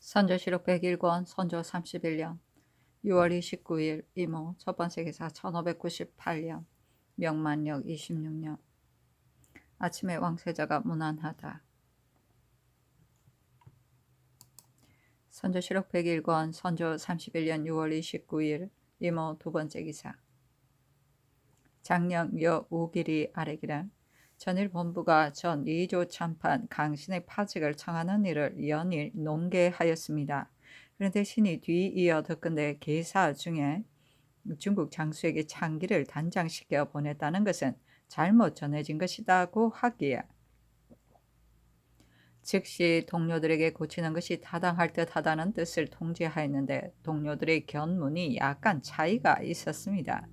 선조실록 101권 선조 31년 6월 29일 이모 첫번째 기사 1598년 명만력 26년 아침에 왕세자가 무난하다. 선조실록 101권 선조 31년 6월 29일 이모 두번째 기사 장령 여 5길이 아래기라 전일 본부가 전 2조 참판 강신의 파직을 청하는 일을 연일 논계하였습니다. 그런데 신이 뒤이어 듣건대 계사 중에 중국 장수에게 창기를 단장시켜 보냈다는 것은 잘못 전해진 것이라고 하기에 즉시 동료들에게 고치는 것이 타당할 듯하다는 뜻을 통지하였는데 동료들의 견문이 약간 차이가 있었습니다.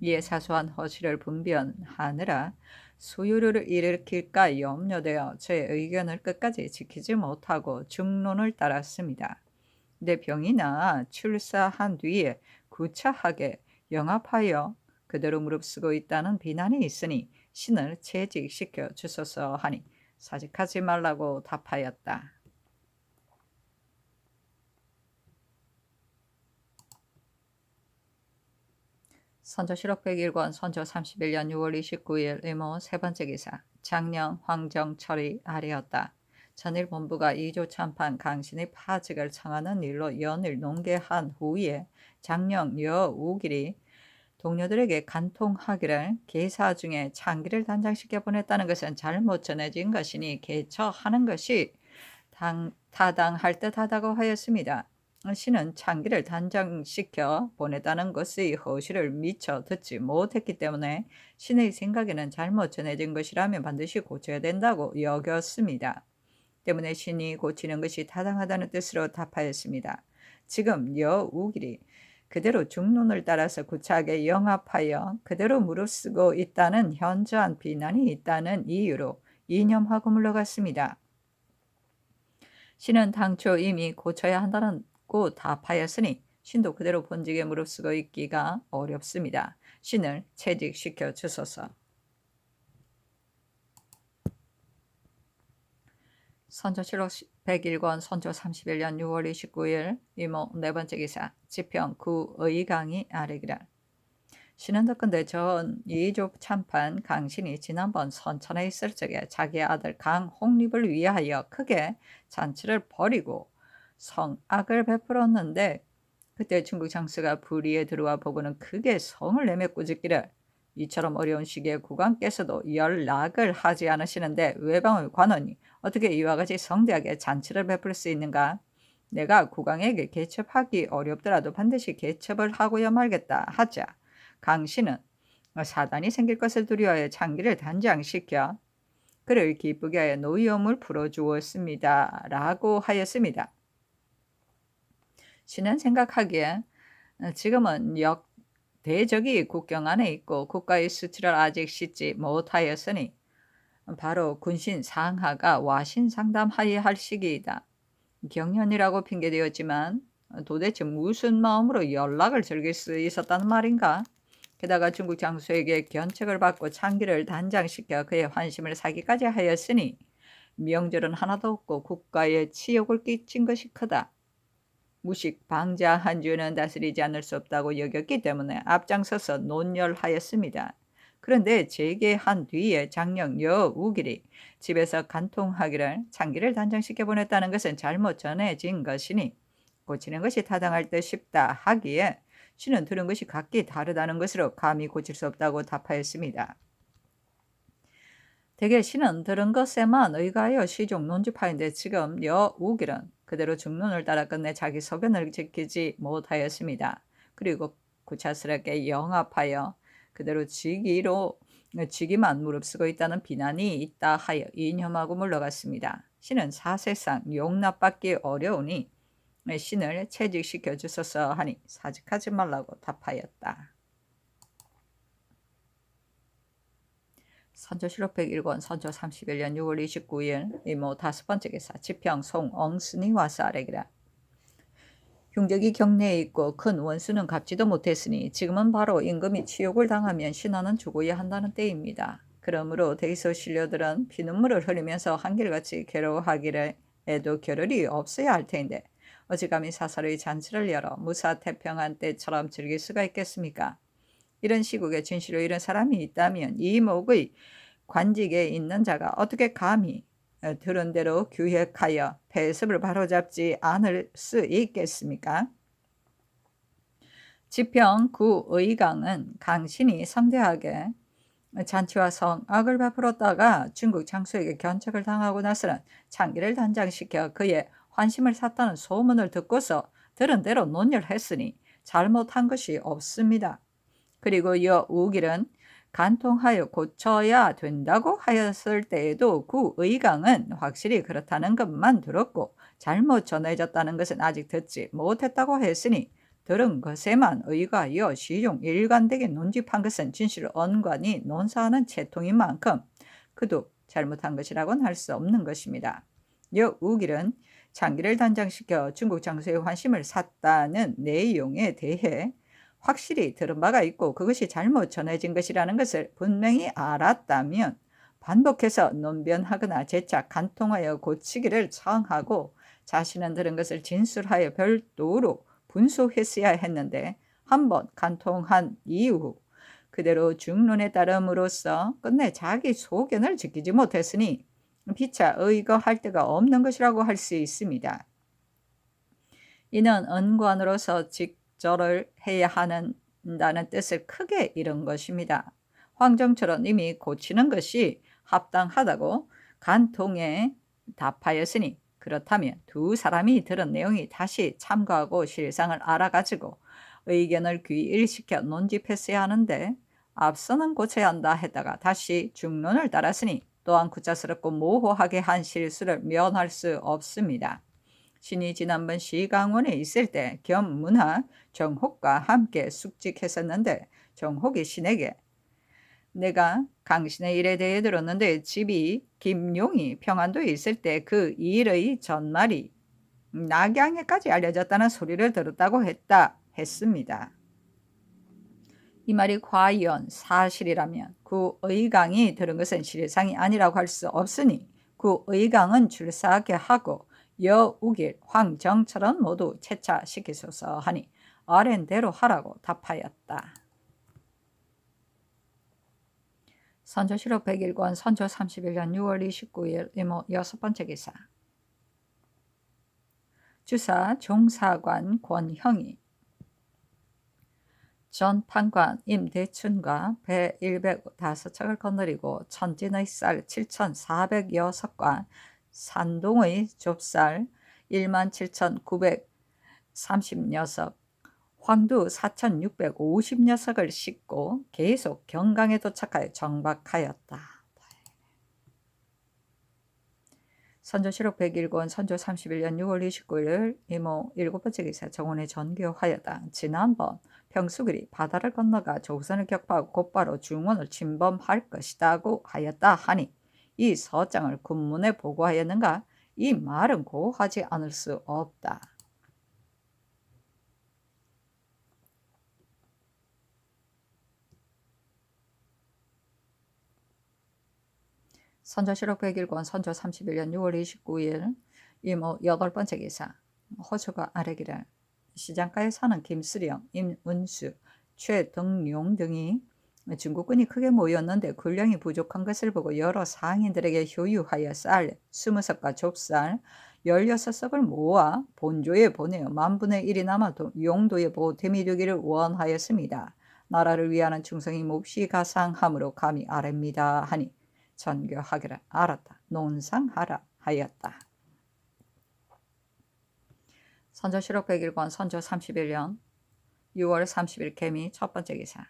이에 사소한 허실을 분변하느라 소요를 일으킬까 염려되어 제 의견을 끝까지 지키지 못하고 중론을 따랐습니다. 내 병이 나아 출사한 뒤에 구차하게 영합하여 그대로 무릅쓰고 있다는 비난이 있으니 신을 채직시켜 주소서 하니 사직하지 말라고 답하였다. 선조실록 101권 선조 31년 6월 29일 의모 세번째 기사 장령 황정철이 아래였다. 전일 본부가 2조 참판 강신의 파직을 청하는 일로 연을 논계한 후에 장령 여 5길이 동료들에게 간통하기를 계사 중에 창기를 단장시켜 보냈다는 것은 잘못 전해진 것이니 개처하는 것이 타당할 듯하다고 하였습니다. 신은 창기를 단장시켜 보냈다는 것의 허실을 미처 듣지 못했기 때문에 신의 생각에는 잘못 전해진 것이라면 반드시 고쳐야 된다고 여겼습니다. 때문에 신이 고치는 것이 타당하다는 뜻으로 답하였습니다. 지금 여우길이 그대로 중론을 따라서 구차하게 영합하여 그대로 무릅쓰고 있다는 현저한 비난이 있다는 이유로 이념하고 물러갔습니다. 신은 당초 이미 고쳐야 한다고 답하였으니 신도 그대로 본직에 무릅쓰고 있기가 어렵습니다. 신을 채직시켜 주소서. 선조실록 101권 선조 31년 6월 29일 이모 네번째 기사 지평 구의강이 아래기라 신은 듣건대 전 2조 참판 강신이 지난번 선천에 있을 적에 자기 아들 강홍립을 위하여 크게 잔치를 벌이고 성악을 베풀었는데 그때 중국 장수가 불의에 들어와 보고는 크게 성을 내며 꾸짖기를 이처럼 어려운 시기에 국왕께서도 연락을 하지 않으시는데 외방을 관하니 어떻게 이와 같이 성대하게 잔치를 베풀 수 있는가? 내가 국왕에게 개첩하기 어렵더라도 반드시 개첩을 하고야 말겠다 하자 강신은 사단이 생길 것을 두려워해 창기를 단장시켜 그를 기쁘게 하여 노여움을 풀어주었습니다. 라고 하였습니다. 신은 생각하기에 지금은 대적이 국경 안에 있고 국가의 수치를 아직 씻지 못하였으니 바로 군신 상하가 와신 상담하여야 할 시기이다. 경연이라고 핑계되었지만 도대체 무슨 마음으로 연락을 즐길 수 있었다는 말인가? 게다가 중국 장수에게 견책을 받고 창기를 단장시켜 그의 환심을 사기까지 하였으니 명절은 하나도 없고 국가에 치욕을 끼친 것이 크다. 무식 방자 한 주는 다스리지 않을 수 없다고 여겼기 때문에 앞장서서 논열하였습니다. 그런데 재개한 뒤에 장령 여우길이 집에서 간통하기를 창기를 단장시켜 보냈다는 것은 잘못 전해진 것이니 고치는 것이 타당할 듯 싶다 하기에 신은 들은 것이 각기 다르다는 것으로 감히 고칠 수 없다고 답하였습니다. 대개 신은 들은 것에만 의가하여 시종 논집하였는데 지금 여우길은 그대로 중론을 따라 끝내 자기 소견을 지키지 못하였습니다. 그리고 구차스럽게 영합하여 그대로 직위만 무릅쓰고 있다는 비난이 있다 하여 이념하고 물러갔습니다. 신은 사실상 용납받기 어려우니 신을 채직시켜 주소서 하니 사직하지 말라고 답하였다. 선조실록 101권 선조 31년 6월 29일 이모 다섯번째 기사 지평 송엉순이 와서 아래기라 흉적이 경내에 있고 큰 원수는 갚지도 못했으니 지금은 바로 임금이 치욕을 당하면 신하는 죽어야 한다는 때입니다. 그러므로 대소신료들은 피눈물을 흘리면서 한결같이 괴로워하기를 해도 겨를이 없어야 할 텐데 어지간히 사설의 잔치를 열어 무사태평한 때처럼 즐길 수가 있겠습니까? 이런 시국에 진실로 이런 사람이 있다면 이목의 관직에 있는 자가 어떻게 감히 들은 대로 규획하여 폐습을 바로잡지 않을 수 있겠습니까? 지평 구의강은 강신이 성대하게 잔치와 성악을 베풀었다가 중국 장수에게 견책을 당하고 나서는 장기를 단장시켜 그의 환심을 샀다는 소문을 듣고서 들은 대로 논혈했으니 잘못한 것이 없습니다. 그리고 여우길은 간통하여 고쳐야 된다고 하였을 때에도 구의강은 확실히 그렇다는 것만 들었고 잘못 전해졌다는 것은 아직 듣지 못했다고 했으니 들은 것에만 의거하여 시종 일관되게 논집한 것은 진실을 언관이 논사하는 채통인 만큼 그도 잘못한 것이라고는 할 수 없는 것입니다. 여우길은 장기를 단장시켜 중국 장수의 환심을 샀다는 내용에 대해 확실히 들은 바가 있고 그것이 잘못 전해진 것이라는 것을 분명히 알았다면 반복해서 논변하거나 재차 간통하여 고치기를 청하고 자신은 들은 것을 진술하여 별도로 분소했어야 했는데 한번 간통한 이후 그대로 중론에 따름으로써 끝내 자기 소견을 지키지 못했으니 피차 의거할 데가 없는 것이라고 할 수 있습니다. 이는 언관으로서 직절을 해야 한다는 뜻을 크게 잃은 것입니다. 황정철은 이미 고치는 것이 합당하다고 간통에 답하였으니 그렇다면 두 사람이 들은 내용이 다시 참고하고 실상을 알아가지고 의견을 귀일시켜 논집했어야 하는데 앞서는 고쳐야 한다 했다가 다시 중론을 따랐으니 또한 구차스럽고 모호하게 한 실수를 면할 수 없습니다. 신이 지난번 시강원에 있을 때 겸문하 정혹과 함께 숙직했었는데 정혹이 신에게 내가 강신의 일에 대해 들었는데 집이 김용이 평안도에 있을 때 그 일의 전날이 낙양에까지 알려졌다는 소리를 들었다고 했습니다. 이 말이 과연 사실이라면 구의강이 들은 것은 실상이 아니라고 할 수 없으니 구의강은 출사하게 하고 여우길, 황정철은 모두 채차시키소서 하니 아랜대로 하라고 답하였다. 선조실록 101권 선조 31년 6월 29일 이모 6번째 기사. 주사 종사관 권형이 전 판관 임대춘과 배 105척을 거느리고 천진의 쌀 7,406과 산동의 좁쌀 17,930녀석, 황두 4,650녀석을 싣고 계속 경강에 도착하여 정박하였다. 선조실록 101권 선조 31년 6월 29일 이모 7번째 기사 정원에 전교하였다. 지난번 평수길이 바다를 건너가 조선을 격파하고 곧바로 중원을 침범할 것이다고 하였다 하니 이 서장을 군문에 보고하였는가? 이 말은 고하지 않을 수 없다. 선조실록 101권 선조 31년 6월 29일 이모 8번째 기사. 호수가 아래기를 시장가에 사는 김수령, 임운수, 최등용 등이 중국군이 크게 모였는데 군량이 부족한 것을 보고 여러 상인들에게 효유하여 쌀 20석과 좁쌀 16석을 모아 본조에 보내어 만분의 1이 남아 용도에 보탬이 되기를 원하였습니다. 나라를 위하는 충성이 몹시 가상함으로 감히 아뢰입니다 하니 전교하기를 알았다. 논상하라 하였다. 선조실록 101권 선조 31년 6월 30일 개미 첫 번째 기사.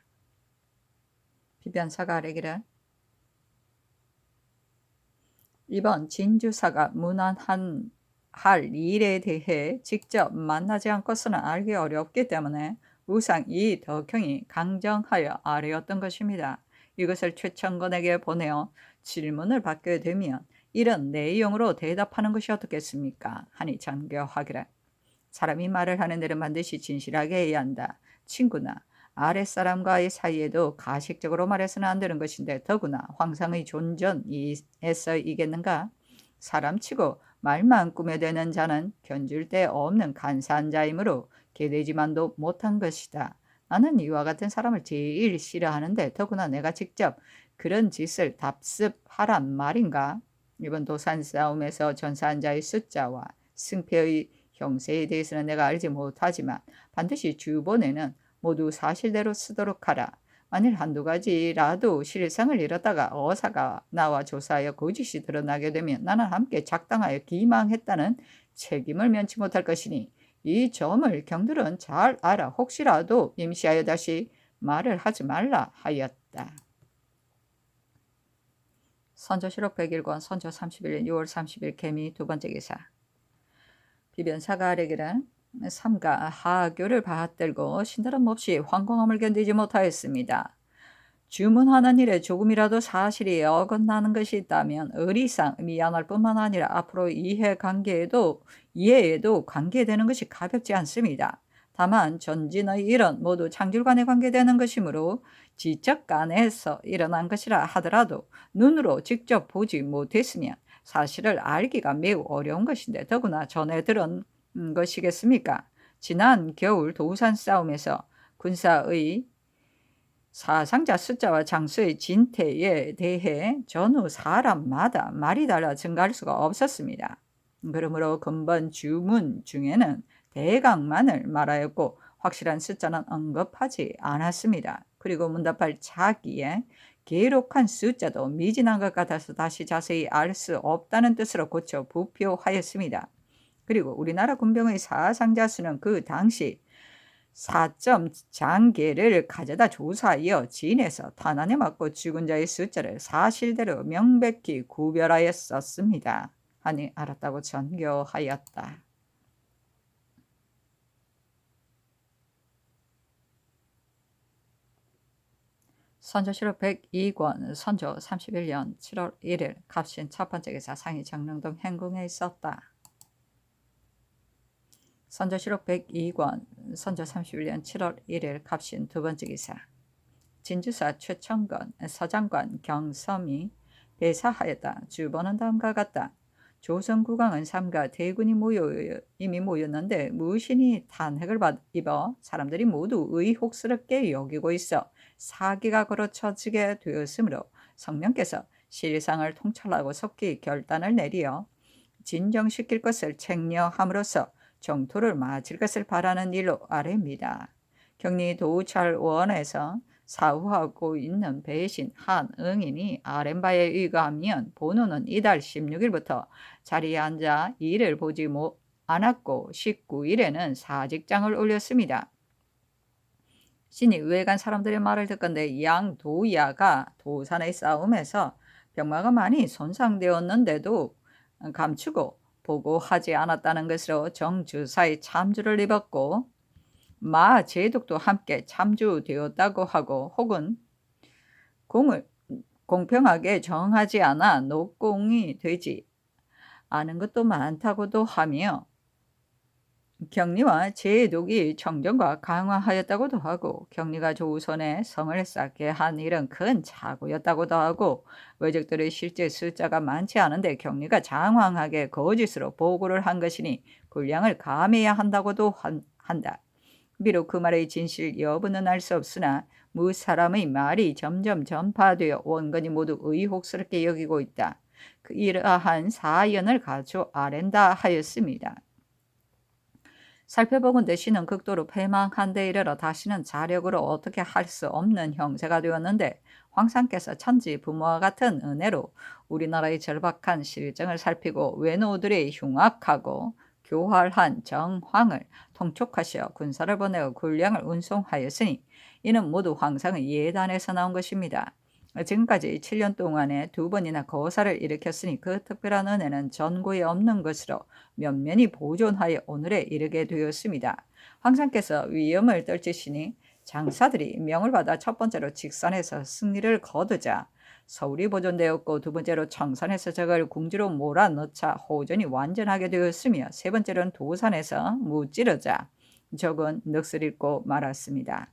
비변사가 아뢰기를 이번 진주사가 문안한 할 일에 대해 직접 만나지 않고서는 알기 어렵기 때문에 우상 이 덕형이 강정하여 아뢰었던 것입니다. 이것을 최천건에게 보내어 질문을 받게 되면 이런 내용으로 대답하는 것이 어떻겠습니까? 하니 전교하기를 사람이 말을 하는 일은 반드시 진실하게 해야 한다. 친구나 아랫사람과의 사이에도 가식적으로 말해서는 안 되는 것인데 더구나 황상의 존전에서이겠는가? 사람치고 말만 꾸며대는 자는 견줄 데 없는 간사한 자이므로 개되지만도 못한 것이다. 나는 이와 같은 사람을 제일 싫어하는데 더구나 내가 직접 그런 짓을 답습하란 말인가? 이번 도산 싸움에서 전사한 자의 숫자와 승패의 형세에 대해서는 내가 알지 못하지만 반드시 주본에는 모두 사실대로 쓰도록 하라. 만일 한두 가지라도 실상을 잃었다가 어사가 나와 조사하여 거짓이 드러나게 되면 나는 함께 작당하여 기망했다는 책임을 면치 못할 것이니 이 점을 경들은 잘 알아. 혹시라도 임시하여 다시 말을 하지 말라 하였다. 선조실록 101권 선조 31년 6월 30일 개미 두 번째 기사. 비변사가 아래기를 삼가 하교를 받들고 신다름 없이 황공함을 견디지 못하였습니다. 주문하는 일에 조금이라도 사실이 어긋나는 것이 있다면 의리상 미안할 뿐만 아니라 앞으로 이해에도 관계되는 것이 가볍지 않습니다. 다만 전진의 일은 모두 창줄간에 관계되는 것이므로 지적 간에서 일어난 것이라 하더라도 눈으로 직접 보지 못했으면 사실을 알기가 매우 어려운 것인데 더구나 전에 들은 것이겠습니까? 지난 겨울 도산 싸움에서 군사의 사상자 숫자와 장수의 진퇴에 대해 전후 사람마다 말이 달라 증가할 수가 없었습니다. 그러므로 근본 주문 중에는 대강만을 말하였고 확실한 숫자는 언급하지 않았습니다. 그리고 문답할 자기의 기록한 숫자도 미진한 것 같아서 다시 자세히 알 수 없다는 뜻으로 고쳐 부표하였습니다. 그리고 우리나라 군병의 사상자 수는 그 당시 4점 장계를 가져다 조사하여 진에서 탄환에 맞고 죽은 자의 숫자를 사실대로 명백히 구별하였었습니다. 하니 알았다고 전교하였다. 선조실록 102권 선조 31년 7월 1일 갑신 첫 번째 기사 상이 장릉동 행궁에 있었다. 선조실록 102권 선조 31년 7월 1일 갑신 두 번째 기사. 진주사 최청건 서장관 경섬이 배사하였다. 주번은 다음과 같다. 조선국왕은 삼가 대군이 이미 모였는데 무신이 탄핵을 입어 사람들이 모두 의혹스럽게 여기고 있어 사기가 걸어쳐지게 되었으므로 성명께서 실상을 통찰하고 속히 결단을 내리어 진정시킬 것을 책령함으로써 정토를 마칠 것을 바라는 일로 아래입니다. 경리 도찰원에서 사후하고 있는 배신 한응인이 아랫바에 의거하면 본호는 이달 16일부터 자리에 앉아 일을 보지 않았고 19일에는 사직장을 올렸습니다. 신이 외간 사람들의 말을 듣건대 양도야가 도산의 싸움에서 병마가 많이 손상되었는데도 감추고 보고하지 않았다는 것으로 정주사의 참주를 입었고 마 제독도 함께 참주되었다고 하고 혹은 공을 공평하게 정하지 않아 녹공이 되지 않은 것도 많다고도 하며 경리와 제독이 청정과 강화하였다고도 하고 경리가 조선에 성을 쌓게 한 일은 큰 착오였다고도 하고 외적들의 실제 숫자가 많지 않은데 경리가 장황하게 거짓으로 보고를 한 것이니 군량을 감해야 한다고도 한다. 비록 그 말의 진실 여부는 알 수 없으나 무 사람의 말이 점점 전파되어 원건이 모두 의혹스럽게 여기고 있다. 이러한 사연을 가져 아랜다 하였습니다. 살펴보건대 신은 극도로 패망한 데 이르러 다시는 자력으로 어떻게 할 수 없는 형세가 되었는데 황상께서 천지 부모와 같은 은혜로 우리나라의 절박한 실정을 살피고 외노들의 흉악하고 교활한 정황을 통촉하시어 군사를 보내어 군량을 운송하였으니 이는 모두 황상의 예단에서 나온 것입니다. 지금까지 7년 동안에 2번이나 거사를 일으켰으니 그 특별한 은혜는 전고에 없는 것으로 면면이 보존하여 오늘에 이르게 되었습니다. 황상께서 위엄을 떨치시니 장사들이 명을 받아 첫 번째로 직선에서 승리를 거두자 서울이 보존되었고 두 번째로 청산에서 적을 궁지로 몰아넣자 호전이 완전하게 되었으며 세 번째로는 도산에서 무찌르자 적은 넋을 잃고 말았습니다.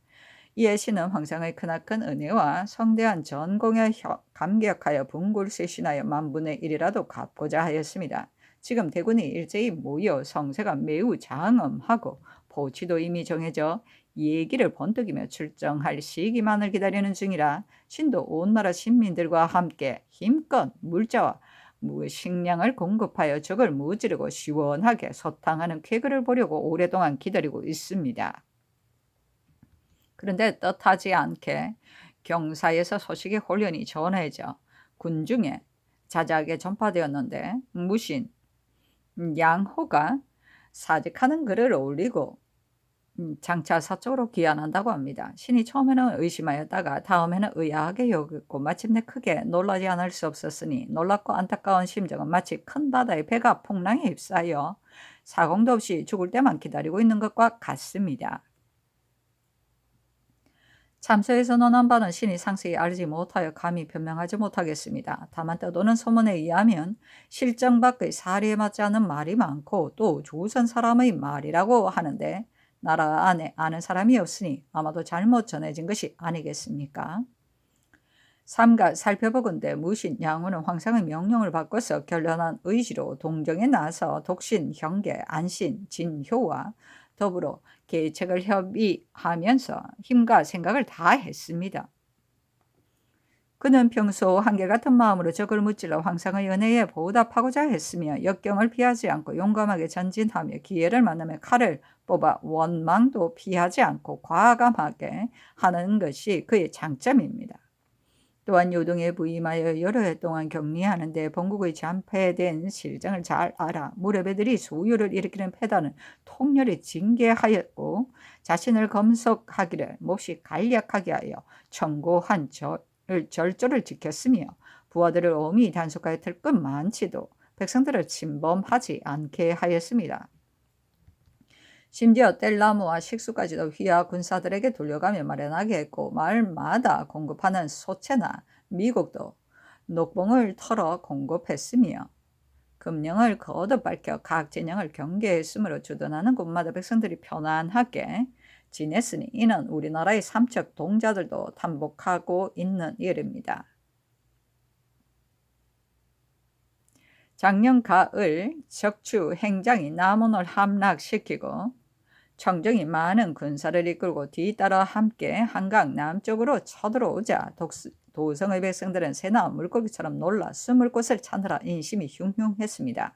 이에 신은 황상의 크나큰 은혜와 성대한 전공에 감격하여 분굴쇄신하여 만분의 일이라도 갚고자 하였습니다. 지금 대군이 일제히 모여 성세가 매우 장엄하고 보치도 이미 정해져 예기를 번뜩이며 출정할 시기만을 기다리는 중이라 신도 온 나라 신민들과 함께 힘껏 물자와 식량을 공급하여 적을 무찌르고 시원하게 소탕하는 쾌거를 보려고 오랫동안 기다리고 있습니다. 그런데 뜻하지 않게 경사에서 소식이 홀연히 전해져 군중에 자자하게 전파되었는데 무신 양호가 사직하는 글을 올리고 장차 서쪽으로 귀환한다고 합니다. 신이 처음에는 의심하였다가 다음에는 의아하게 여겼고 마침내 크게 놀라지 않을 수 없었으니 놀랍고 안타까운 심정은 마치 큰 바다의 배가 풍랑에 휩싸여 사공도 없이 죽을 때만 기다리고 있는 것과 같습니다. 참서에서 논한 바는 신이 상세히 알지 못하여 감히 변명하지 못하겠습니다. 다만 떠도는 소문에 의하면 실정 밖의 사리에 맞지 않는 말이 많고 또 조선 사람의 말이라고 하는데 나라 안에 아는 사람이 없으니 아마도 잘못 전해진 것이 아니겠습니까? 삼가 살펴보건대 무신 양후는 황상의 명령을 바꿔서 결연한 의지로 동정에 나서 독신, 형계, 안신, 진효와 더불어 계책을 협의하면서 힘과 생각을 다했습니다. 그는 평소 한결같은 마음으로 적을 무찔러 황상의 은혜에 보답하고자 했으며 역경을 피하지 않고 용감하게 전진하며 기회를 만나며 칼을 뽑아 원망도 피하지 않고 과감하게 하는 것이 그의 장점입니다. 또한 요동에 부임하여 여러 해 동안 격리하는데 본국의 잔패된 실정을 잘 알아 무렵애들이 소요를 일으키는 패단은 통렬히 징계하였고 자신을 검속하기를 몹시 간략하게 하여 청고한 절조를 지켰으며 부하들을 엄히 단속하여 들것 많지도 백성들을 침범하지 않게 하였습니다. 심지어 뗄나무와 식수까지도 휘하 군사들에게 돌려가며 마련하게 했고 마을마다 공급하는 소채나 미국도 녹봉을 털어 공급했으며 금령을 거듭 밝혀 각 진영을 경계했으므로 주둔하는 곳마다 백성들이 편안하게 지냈으니 이는 우리나라의 삼척 동자들도 탐복하고 있는 일입니다. 작년 가을 적추 행장이 남원을 함락시키고 청정이 많은 군사를 이끌고 뒤따라 함께 한강 남쪽으로 쳐들어오자 도성의 백성들은 새나 물고기처럼 놀라 숨을 곳을 찾느라 인심이 흉흉했습니다.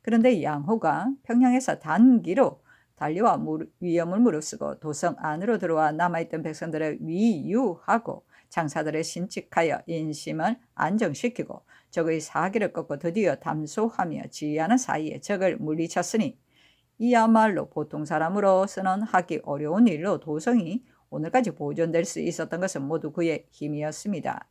그런데 양호가 평양에서 단기로 달려와 위험을 무릅쓰고 도성 안으로 들어와 남아있던 백성들을 위유하고 장사들을 신칙하여 인심을 안정시키고 적의 사기를 꺾고 드디어 담소하며 지휘하는 사이에 적을 물리쳤으니 이야말로 보통 사람으로서는 하기 어려운 일로 도성이 오늘까지 보존될 수 있었던 것은 모두 그의 힘이었습니다.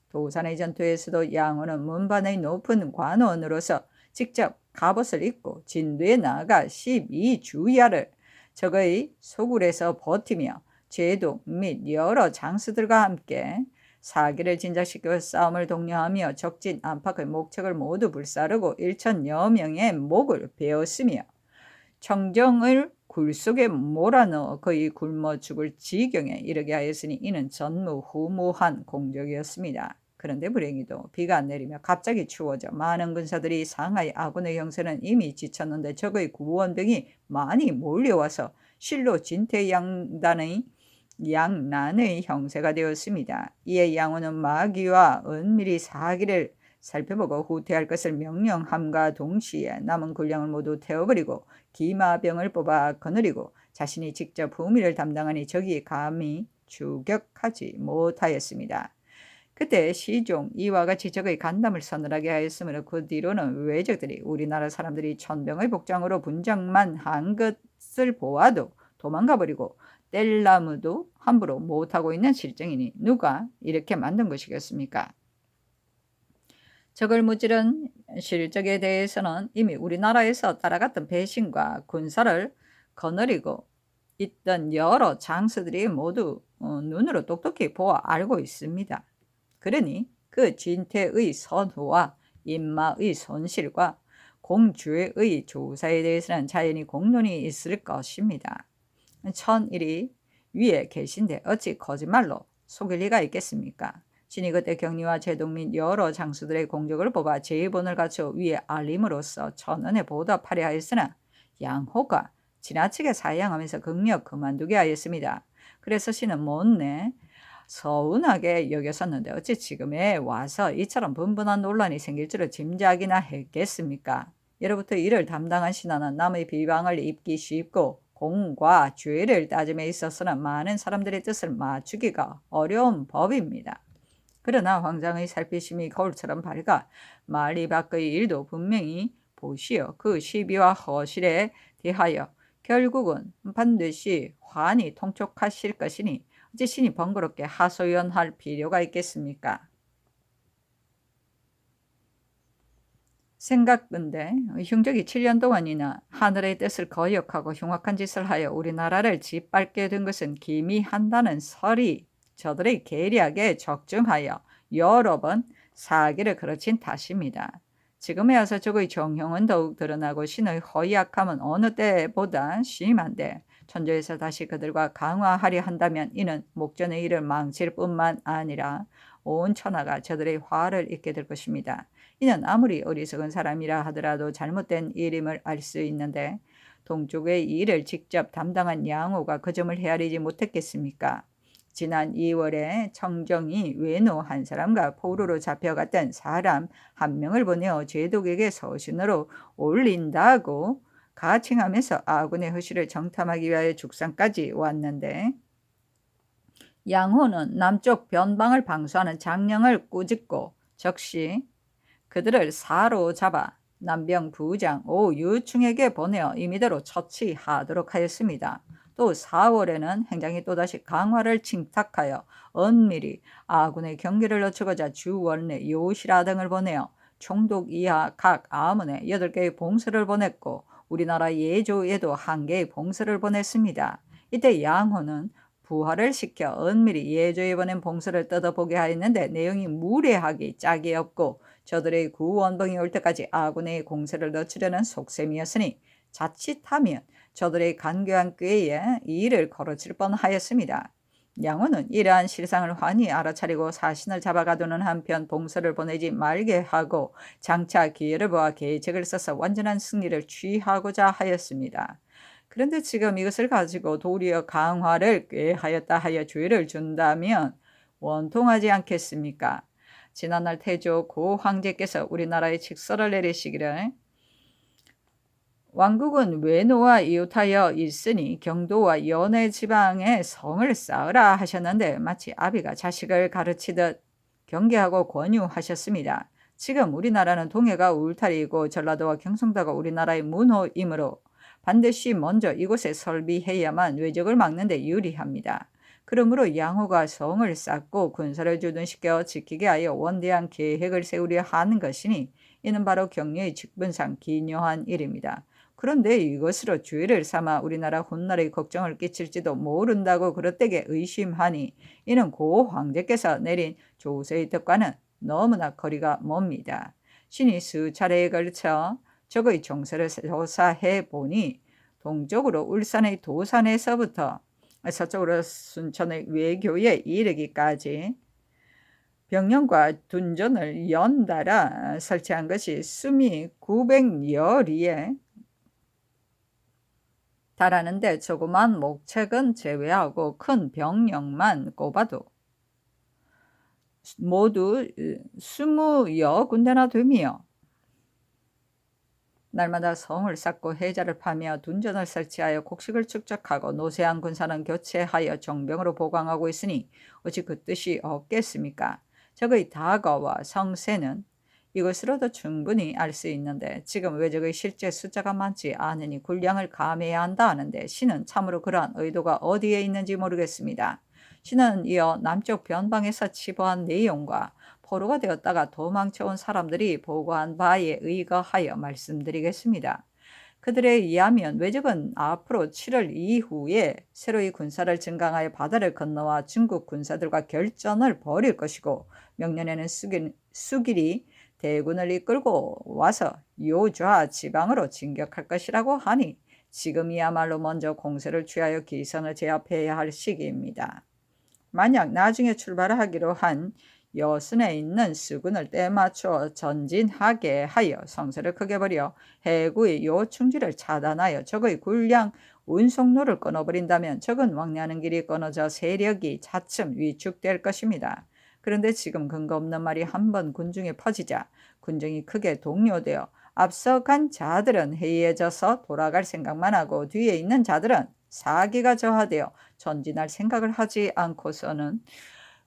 도산의 전투에서도 양호는 문반의 높은 관원으로서 직접 갑옷을 입고 진도에 나아가 12주야를 적의 소굴에서 버티며 제독 및 여러 장수들과 함께 사기를 진작시켜 싸움을 독려하며 적진 안팎의 목책을 모두 불사르고 1천여 명의 목을 베었으며 청정을 굴 속에 몰아넣어 거의 굶어 죽을 지경에 이르게 하였으니 이는 전무후무한 공적이었습니다. 그런데 불행히도 비가 내리며 갑자기 추워져 많은 군사들이 상하이 아군의 형세는 이미 지쳤는데 적의 구원병이 많이 몰려와서 실로 진퇴양난의 형세가 되었습니다. 이에 양호는 마귀와 은밀히 사기를 살펴보고 후퇴할 것을 명령함과 동시에 남은 군량을 모두 태워버리고 기마병을 뽑아 거느리고 자신이 직접 후미를 담당하니 적이 감히 추격하지 못하였습니다. 그때 시종 이와 같이 적의 간담을 서늘하게 하였으므로 그 뒤로는 외적들이 우리나라 사람들이 천병의 복장으로 분장만 한 것을 보아도 도망가버리고 뗄나무도 함부로 못하고 있는 실정이니 누가 이렇게 만든 것이겠습니까? 적을 무찌른 실적에 대해서는 이미 우리나라에서 따라갔던 배신과 군사를 거느리고 있던 여러 장수들이 모두 눈으로 똑똑히 보아 알고 있습니다. 그러니 그 진퇴의 선후와 인마의 손실과 공주의 조사에 대해서는 자연히 공론이 있을 것입니다. 천일이 위에 계신데 어찌 거짓말로 속일 리가 있겠습니까? 신이 그때 경리와 제독 및 여러 장수들의 공적을 뽑아 제본을 갖춰 위에 알림으로써 천원에 보답하려 하였으나 양호가 지나치게 사양하면서 극력 그만두게 하였습니다. 그래서 신은 못내 서운하게 여겼었는데 어찌 지금에 와서 이처럼 분분한 논란이 생길 줄을 짐작이나 했겠습니까? 예로부터 이를 담당한 신하는 남의 비방을 입기 쉽고 공과 죄를 따짐에 있어서는 많은 사람들의 뜻을 맞추기가 어려운 법입니다. 그러나 황장의 살피심이 거울처럼 밝아 말이 밖의 일도 분명히 보시어 그 시비와 허실에 대하여 결국은 반드시 환히 통촉하실 것이니 어찌 신이 번거롭게 하소연할 필요가 있겠습니까? 생각건대 흉족이 7년 동안이나 하늘의 뜻을 거역하고 흉악한 짓을 하여 우리나라를 짓밟게 된 것은 기미한다는 설이 저들의 계략에 적중하여 여러 번 사기를 그르친 탓입니다. 지금에 와서 적의 정형은 더욱 드러나고 신의 허약함은 어느 때보다 심한데 천조에서 다시 그들과 강화하려 한다면 이는 목전의 일을 망칠 뿐만 아니라 온 천하가 저들의 화를 입게 될 것입니다. 이는 아무리 어리석은 사람이라 하더라도 잘못된 일임을 알 수 있는데 동쪽의 일을 직접 담당한 양호가 그 점을 헤아리지 못했겠습니까? 지난 2월에 청정이 외노 한 사람과 포로로 잡혀갔던 사람 한 명을 보내어 제독에게 서신으로 올린다고 가칭하면서 아군의 허실을 정탐하기 위하여 죽산까지 왔는데 양호는 남쪽 변방을 방수하는 장령을 꾸짖고 적시 그들을 사로잡아 남병 부장 오유충에게 보내어 임의대로 처치하도록 하였습니다. 또 4월에는 행장이 또다시 강화를 칭탁하여 은밀히 아군의 경계를 늦추고자 주원내 요시라 등을 보내어 총독 이하 각 아문에 8개의 봉서를 보냈고 우리나라 예조에도 1개의 봉서를 보냈습니다. 이때 양호는 부하를 시켜 은밀히 예조에 보낸 봉서를 뜯어보게 하였는데 내용이 무례하기 짝이 없고 저들의 구원봉이 올 때까지 아군의 공세를 늦추려는 속셈이었으니 자칫하면 저들의 간교한 꾀에 이를 걸어칠 뻔하였습니다. 양호는 이러한 실상을 환히 알아차리고 사신을 잡아가두는 한편 봉서를 보내지 말게 하고 장차 기회를 보아 계책을 써서 완전한 승리를 취하고자 하였습니다. 그런데 지금 이것을 가지고 도리어 강화를 꾀하였다 하여 죄를 준다면 원통하지 않겠습니까? 지난날 태조 고 황제께서 우리나라에 직서를 내리시기를 왕국은 외노와 이웃하여 있으니 경도와 연해 지방에 성을 쌓으라 하셨는데 마치 아비가 자식을 가르치듯 경계하고 권유하셨습니다. 지금 우리나라는 동해가 울타리이고 전라도와 경상도가 우리나라의 문호이므로 반드시 먼저 이곳에 설비해야만 외적을 막는 데 유리합니다. 그러므로 양호가 성을 쌓고 군사를 주둔시켜 지키게 하여 원대한 계획을 세우려 하는 것이니 이는 바로 경려의 직분상 기묘한 일입니다. 그런데 이것으로 죄를 삼아 우리나라 혼날의 걱정을 끼칠지도 모른다고 그릇되게 의심하니 이는 고 황제께서 내린 조서의 뜻과는 너무나 거리가 멉니다. 신이 수차례에 걸쳐 적의 정서를 조사해 보니 동쪽으로 울산의 도산에서부터 서쪽으로 순천의 외교에 이르기까지 병영과 둔전을 연달아 설치한 것이 수미 900여리에 달하는데 조그만 목책은 제외하고 큰 병영만 꼽아도 모두 20여 군데나 되며 날마다 성을 쌓고 해자를 파며 둔전을 설치하여 곡식을 축적하고 노쇠한 군사는 교체하여 정병으로 보강하고 있으니 어찌 그 뜻이 없겠습니까? 적의 다거와 성세는 이것으로도 충분히 알 수 있는데 지금 왜 적의 실제 숫자가 많지 않으니 군량을 감해야 한다 하는데 신은 참으로 그러한 의도가 어디에 있는지 모르겠습니다. 신은 이어 남쪽 변방에서 치부한 내용과 포로가 되었다가 도망쳐온 사람들이 보고한 바에 의거하여 말씀드리겠습니다. 그들에 의하면 외적은 앞으로 7월 이후에 새로이 군사를 증강하여 바다를 건너와 중국 군사들과 결전을 벌일 것이고 명년에는 수길이 대군을 이끌고 와서 요좌 지방으로 진격할 것이라고 하니 지금이야말로 먼저 공세를 취하여 기선을 제압해야 할 시기입니다. 만약 나중에 출발하기로 한 여순에 있는 수군을 때맞추어 전진하게 하여 성세를 크게 벌여 해구의 요충지를 차단하여 적의 군량 운송로를 끊어버린다면 적은 왕래하는 길이 끊어져 세력이 차츰 위축될 것입니다. 그런데 지금 근거 없는 말이 한번 군중에 퍼지자 군중이 크게 동요되어 앞서간 자들은 해이해져서 돌아갈 생각만 하고 뒤에 있는 자들은 사기가 저하되어 전진할 생각을 하지 않고서는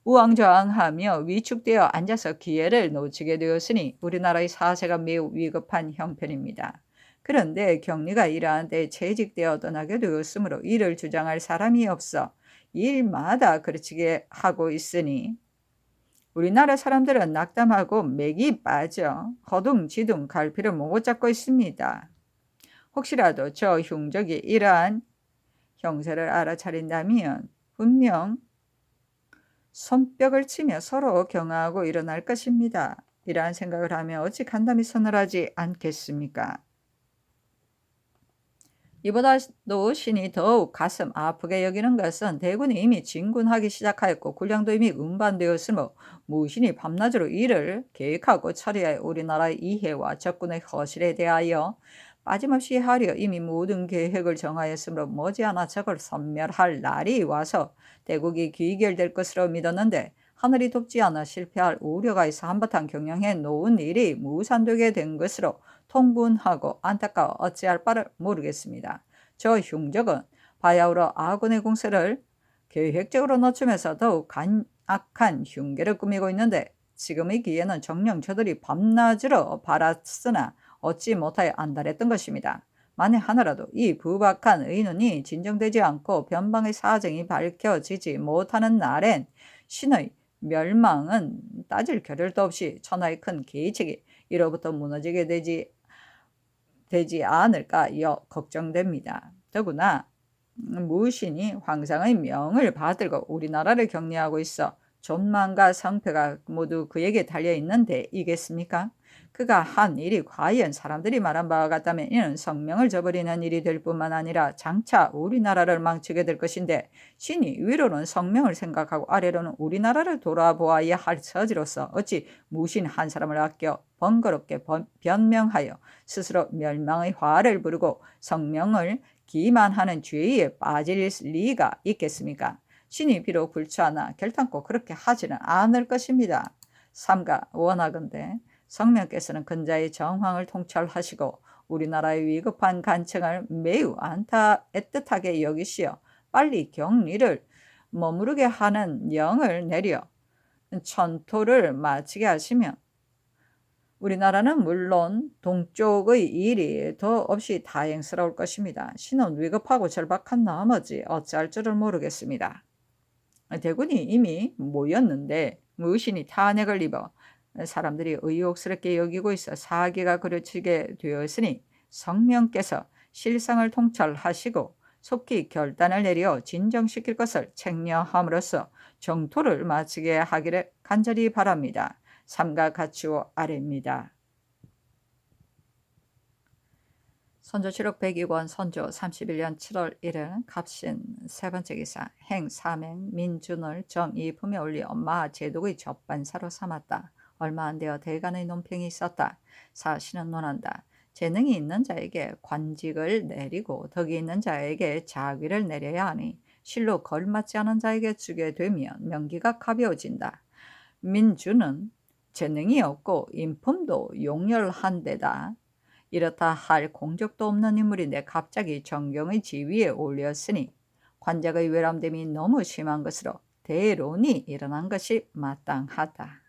우왕좌왕하며 위축되어 앉아서 기회를 놓치게 되었으니 우리나라의 사세가 매우 위급한 형편입니다. 그런데 격리가 이러한 데 채직되어 떠나게 되었으므로 이를 주장할 사람이 없어 일마다 그르치게 하고 있으니 우리나라 사람들은 낙담하고 맥이 빠져 허둥지둥 갈피를 못 잡고 있습니다. 혹시라도 저 흉적이 이러한 형세를 알아차린다면 분명 손뼉을 치며 서로 경하고 일어날 것입니다. 이러한 생각을 하며 어찌 간담이 서늘하지 않겠습니까? 이보다도 신이 더욱 가슴 아프게 여기는 것은 대군이 이미 진군하기 시작하였고 군량도 이미 운반되었으므로 무신이 밤낮으로 이를 계획하고 처리하여 우리나라의 이해와 적군의 허실에 대하여 빠짐없이 하려 이미 모든 계획을 정하였으므로 머지않아 적을 섬멸할 날이 와서 대국이 귀결될 것으로 믿었는데 하늘이 돕지 않아 실패할 우려가 있어 한바탕 경영해 놓은 일이 무산되게 된 것으로 통분하고 안타까워 어찌할 바를 모르겠습니다. 저 흉적은 바야흐로 아군의 공세를 계획적으로 늦추면서 더욱 간악한 흉계를 꾸미고 있는데 지금의 기회는 정녕 저들이 밤낮으로 바랐으나 얻지 못하여 안달했던 것입니다. 만에 하나라도 이 부박한 의논이 진정되지 않고 변방의 사정이 밝혀지지 못하는 날엔 신의 멸망은 따질 겨를도 없이 천하의 큰 계책이 이로부터 무너지게 되지 않을까 걱정됩니다. 더구나 무신이 황상의 명을 받들고 우리나라를 격리하고 있어 존망과 성패가 모두 그에게 달려있는데 이겠습니까? 그가 한 일이 과연 사람들이 말한 바와 같다면 이는 성명을 저버리는 일이 될 뿐만 아니라 장차 우리나라를 망치게 될 것인데 신이 위로는 성명을 생각하고 아래로는 우리나라를 돌아보아야 할 처지로서 어찌 무신 한 사람을 아껴 번거롭게 변명하여 스스로 멸망의 화를 부르고 성명을 기만하는 죄에 빠질 리가 있겠습니까? 신이 비록 불추하나 결단코 그렇게 하지는 않을 것입니다. 삼가 원하건대 성명께서는 근자의 정황을 통찰하시고 우리나라의 위급한 간청을 매우 애틋하게 여기시어 빨리 격리를 머무르게 하는 영을 내려 천토를 마치게 하시면 우리나라는 물론 동쪽의 일이 더없이 다행스러울 것입니다. 신은 위급하고 절박한 나머지 어찌할 줄을 모르겠습니다. 대군이 이미 모였는데 무신이 탄핵을 입어 사람들이 의혹스럽게 여기고 있어 사기가 그르치게 되었으니 성명께서 실상을 통찰하시고 속히 결단을 내려 진정시킬 것을 책령함으로써 정토를 마치게 하기를 간절히 바랍니다. 삼가 갖추어 아래입니다. 선조 7억 102권 선조 31년 7월 1일 갑신 세 번째 기사 행 삼행 민준을 정이품에 올려 마 제독의 접반사로 삼았다. 얼마 안 되어 대간의 논평이 있었다. 사신은 논한다. 재능이 있는 자에게 관직을 내리고 덕이 있는 자에게 자귀를 내려야 하니 실로 걸맞지 않은 자에게 주게 되면 명기가 가벼워진다. 민주는 재능이 없고 인품도 용렬한 데다 이렇다 할 공적도 없는 인물인데 갑자기 정경의 지위에 올렸으니 관작의 외람됨이 너무 심한 것으로 대론이 일어난 것이 마땅하다.